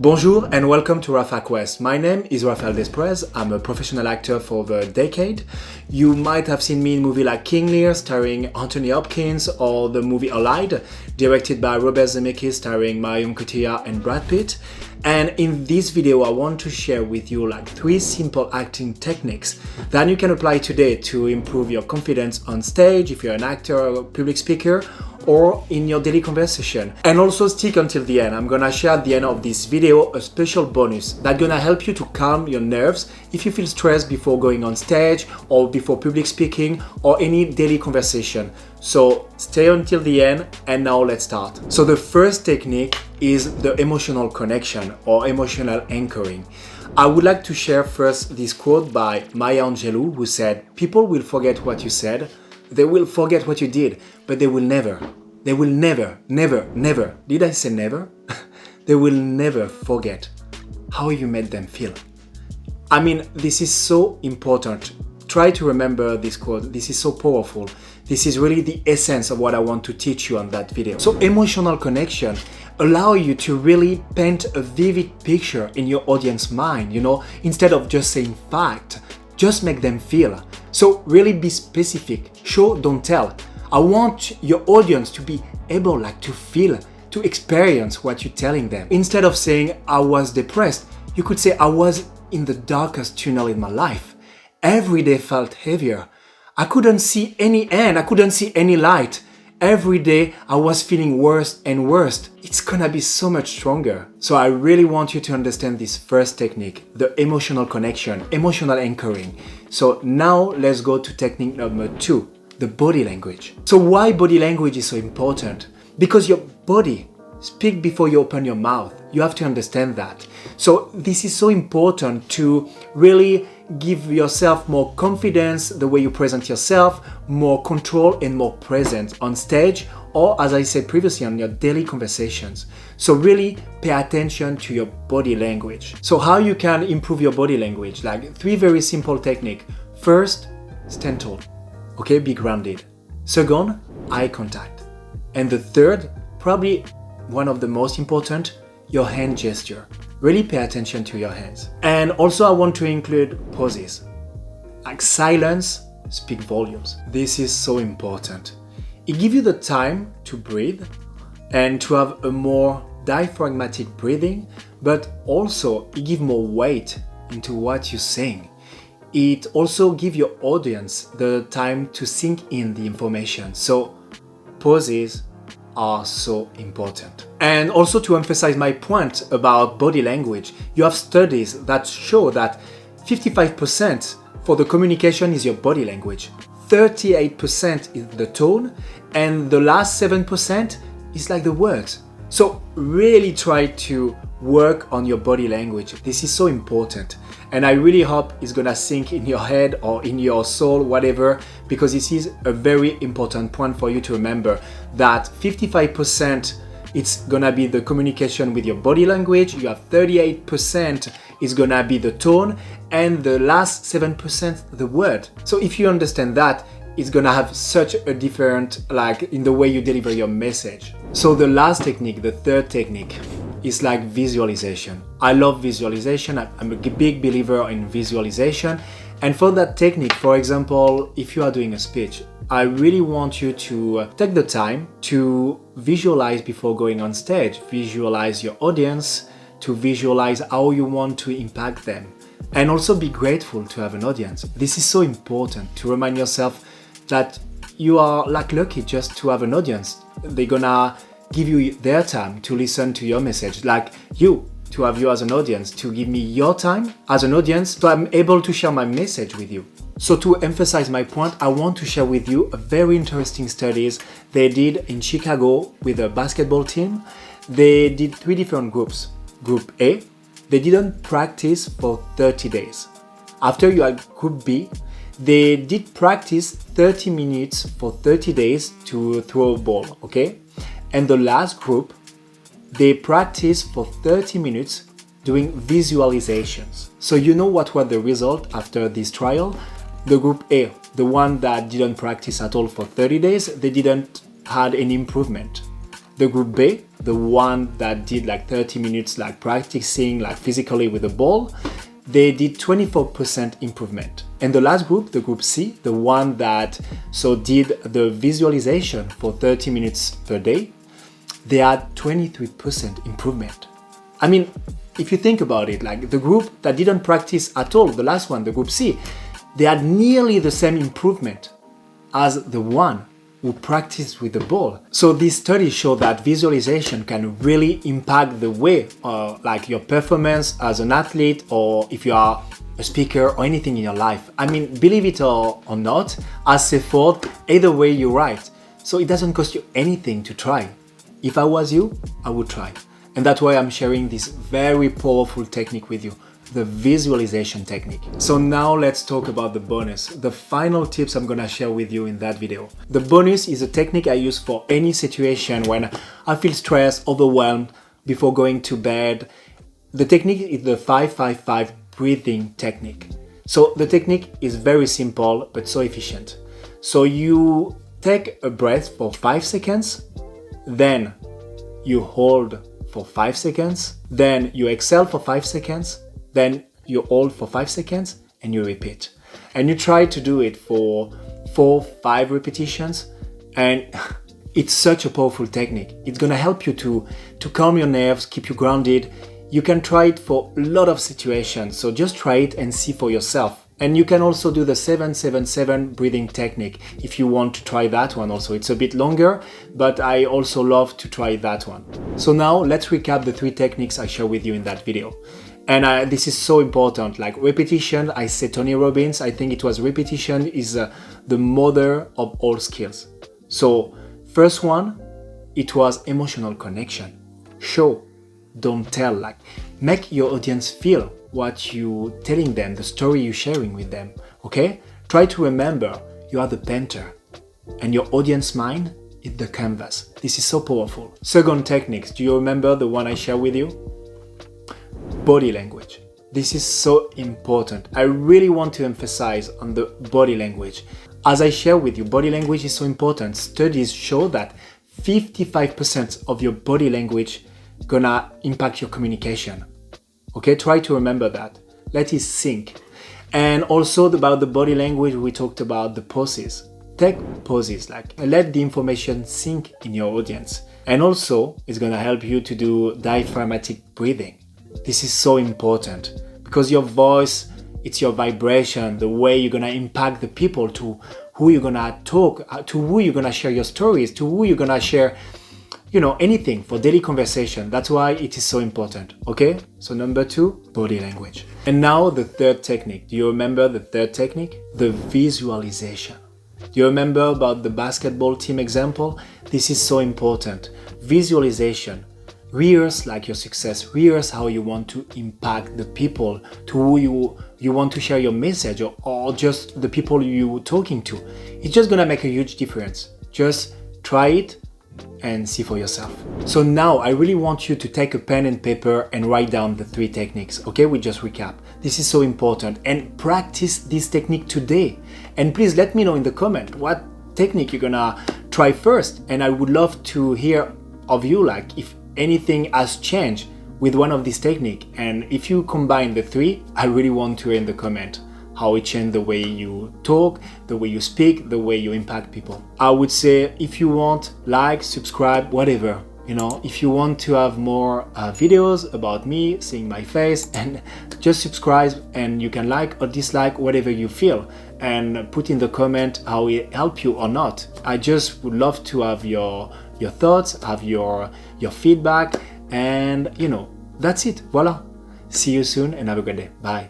Bonjour and welcome to Raphael Quest. My name is Raphael. I'm a professional actor for over a decade. You might have seen me in movies like King Lear starring Anthony Hopkins, or the movie Allied, directed by Robert Zemeckis starring Marion Cotillard and Brad Pitt. And in this video I want to share with you 3 simple acting techniques that you can apply today to improve your confidence on stage if you're an actor or public speaker, or in your daily conversation. And also stick until the end. I'm gonna share at the end of this video a special bonus that's gonna help you to calm your nerves if you feel stressed before going on stage or before public speaking or any daily conversation. So stay until the end, and now let's start. So the first technique is the emotional connection or emotional anchoring. I would like to share first this quote by Maya Angelou, who said, "People will forget what you said, they will forget what you did, but they will never, did I say never? They will never forget how you made them feel." I mean, this is so important. Try to remember this quote. This is so powerful. This is really the essence of what I want to teach you on that video. So emotional connection allow you to really paint a vivid picture in your audience mind, instead of just saying fact, just make them feel. So really be specific. Show, don't tell. I want your audience to be able to feel, to experience what you're telling them. Instead of saying I was depressed, you could say I was in the darkest tunnel in my life. Every day felt heavier. I couldn't see any end. I couldn't see any light. Every day I was feeling worse and worse. It's gonna be so much stronger. So I really want you to understand this first technique, the emotional connection, emotional anchoring. So now let's go to technique number 2, the body language. So why body language is so important? Because your body speaks before you open your mouth. You have to understand that. So this is so important to really give yourself more confidence, the way you present yourself, more control and more presence on stage, or as I said previously, on your daily conversations. So really pay attention to your body language. So how you can improve your body language? 3 very simple techniques. First, stand tall. Okay, be grounded. Second, eye contact. And the third, probably one of the most important, your hand gesture. Really pay attention to your hands. And also I want to include pauses. Silence speak volumes. This is so important. It gives you the time to breathe and to have a more diaphragmatic breathing, but also it gives more weight into what you're saying. It also gives your audience the time to sink in the information. So pauses are so important. And also to emphasize my point about body language, you have studies that show that 55% for the communication is your body language, 38% is the tone, and the last 7% is the words. So really try to work on your body language. This is so important. And I really hope it's gonna sink in your head or in your soul, whatever, because this is a very important point for you to remember, that 55% it's gonna be the communication with your body language, you have 38% is gonna be the tone, and the last 7% the word. So if you understand that, it's gonna have such a different, in the way you deliver your message. So the last technique, the third technique, is visualization. I love visualization. I'm a big believer in visualization. And for that technique, for example, if you are doing a speech, I really want you to take the time to visualize before going on stage. Visualize your audience, to visualize how you want to impact them. And also be grateful to have an audience. This is so important, to remind yourself that you are lucky just to have an audience. They're gonna give you their time to listen to your message, to have you as an audience, to give me your time as an audience, so I'm able to share my message with you. So to emphasize my point, I want to share with you a very interesting studies they did in Chicago with a basketball team. They did 3 different groups. Group A, they didn't practice for 30 days. After you had Group B, they did practice 30 minutes for 30 days to throw a ball, okay? And the last group, they practiced for 30 minutes doing visualizations. So what was the result after this trial? The group A, the one that didn't practice at all for 30 days, they didn't had any improvement. The group B, the one that did like 30 minutes like practicing like physically with the ball, they did 24% improvement. And the last group, the group C, the one that did the visualization for 30 minutes per day, they had 23% improvement. I mean, if you think about it, like the group that didn't practice at all, the last one, the group C, they had nearly the same improvement as the one who practiced with the ball. So these studies show that visualization can really impact the way like your performance as an athlete, or if you are a speaker or anything in your life. I mean, believe it or not, as effort, either way you're right. So it doesn't cost you anything to try. If I was you, I would try. And that's why I'm sharing this very powerful technique with you, the visualization technique. So now let's talk about the bonus, the final tips I'm gonna share with you in that video. The bonus is a technique I use for any situation when I feel stressed, overwhelmed before going to bed. The technique is the 5-5-5 breathing technique. So the technique is very simple but so efficient. So you take a breath for 5 seconds, then you hold for 5 seconds, then you exhale for 5 seconds, then you hold for 5 seconds and you repeat. And you try to do it for 4-5 repetitions, and it's such a powerful technique. It's gonna help you to calm your nerves, keep you grounded. You can try it for a lot of situations, so just try it and see for yourself. And you can also do the 7-7-7 breathing technique if you want to try that one also. It's a bit longer, but I also love to try that one. So now let's recap the 3 techniques I shared with you in that video. And this is so important, like repetition. I say Tony Robbins, I think it was repetition is the mother of all skills. So first one, it was emotional connection. Show, don't tell, like make your audience feel what you telling them, the story you're sharing with them, okay? Try to remember you are the painter and your audience mind is the canvas. This is so powerful. Second techniques, do you remember the one I shared with you? Body language. This is so important. I really want to emphasize on the body language. As I share with you, body language is so important. Studies show that 55% of your body language gonna impact your communication. Okay, try to remember that. Let it sink. And also about the body language, we talked about the poses. Take pauses, like let the information sink in your audience. And also, it's gonna help you to do diaphragmatic breathing. This is so important because your voice, it's your vibration, the way you're gonna impact the people, to who you're gonna talk, to who you're gonna share your stories, to who you're gonna share, anything for daily conversation. That's why it is so important, okay? So number 2, body language. And now the third technique. Do you remember the third technique? The visualization. Do you remember about the basketball team example? This is so important. Visualization. Rehearse like your success, rehearse how you want to impact the people to who you want to share your message, or just the people you're talking to. It's just gonna make a huge difference. Just try it and see for yourself. So now I really want you to take a pen and paper and write down the 3 techniques, okay? We just recap. This is so important, and practice this technique today. And please let me know in the comment what technique you're gonna try first, and I would love to hear of you, like if anything has changed with one of these techniques, and if you combine the 3, I really want to hear in the comment how it changed the way you talk, the way you speak, the way you impact people. I would say if you want, like, subscribe, whatever, if you want to have more videos about me, seeing my face, and just subscribe, and you can like or dislike whatever you feel, and put in the comment how it helped you or not. I just would love to have your thoughts, have your feedback, and that's it. Voila. See you soon and have a good day. Bye.